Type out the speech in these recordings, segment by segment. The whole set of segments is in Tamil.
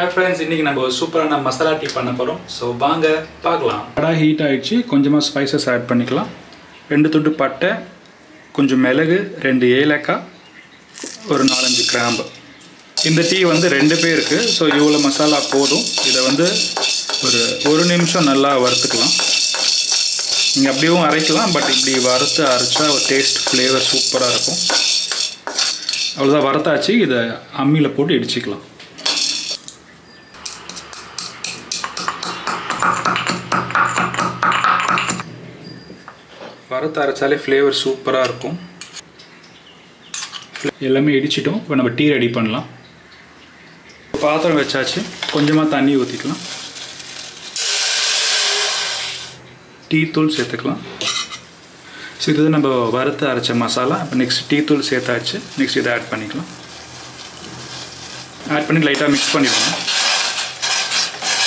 Hi friends, இன்னைக்கு நம்ம ஒரு சூப்பரான மசாலா டீ பண்ண போறோம். சோ வாங்க பார்க்கலாம். கடாய் ஹீட் ஆயிடுச்சு. கொஞ்சமா ஸ்பைசஸ் ஆட் பண்ணிக்கலாம். 2 துண்டு பட்டை, கொஞ்சம் மிளகு, 2 ஏலக்காய், ஒரு 4-5 கிராம்பு. இந்த டீ வந்து 2 பேருக்கு. சோ இவ்வளவு மசாலா போதும். இத வந்து ஒரு 1 நிமிஷம் நல்லா வறுத்துக்கலாம். நீங்க அப்படியே அரைக்கலாம், பட் இப்படி வறுத்து அரைச்சா ஒரு டேஸ்ட் ஃப்ளேவர் சூப்பரா இருக்கும். அவ்வளவுதான் வறுத்தாச்சு. இத அம்மியில போட்டு இடிச்சிக்கலாம். வறுத்து அரைச்சாலே ஃப்ளேவர் சூப்பராக இருக்கும். எல்லாமே இடிச்சிட்டோம். இப்போ நம்ம டீ ரெடி பண்ணலாம். பாத்திரம் வச்சாச்சு. கொஞ்சமாக தண்ணி ஊற்றிக்கலாம். டீ தூள் சேர்த்துக்கலாம். ஸோ இது நம்ம வறுத்து அரைச்ச மசாலா. இப்போ நெக்ஸ்ட் டீ தூள் சேர்த்தாச்சு. நெக்ஸ்ட் இதை ஆட் பண்ணிக்கலாம். ஆட் பண்ணி லைட்டாக மிக்ஸ் பண்ணிடுவோம்.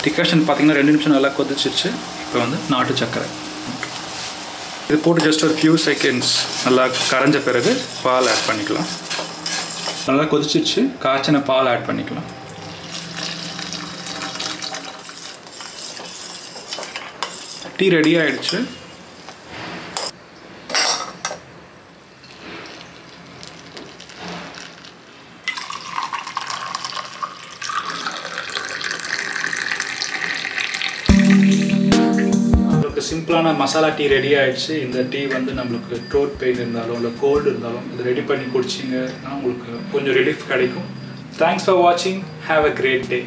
டிகாஷன் பார்த்தீங்கன்னா 2 நிமிஷம் நல்லா கொதிச்சிருச்சு. இப்போ வந்து நாட்டு சர்க்கரை இது போட்டு ஜஸ்ட் ஒரு ஃபியூ செகண்ட்ஸ் நல்லா கரைஞ்ச பிறகு பால் ஆட் பண்ணிக்கலாம். நல்லா கொதிச்சிருச்சு. காய்ச்சின பால் ஆட் பண்ணிக்கலாம். டீ ரெடி ஆயிடுச்சு. சிம்பிளான மசாலா டீ ரெடி ஆயிடுச்சு. இந்த டீ வந்து நம்மளுக்கு த்ரோட் பெயின் இருந்தாலும் இல்லை கோல்டு இருந்தாலும் இது ரெடி பண்ணி குடிச்சிங்கன்னா உங்களுக்கு கொஞ்சம் ரிலீஃப் கிடைக்கும். தேங்க்ஸ் ஃபார் வாட்சிங். Have a great day.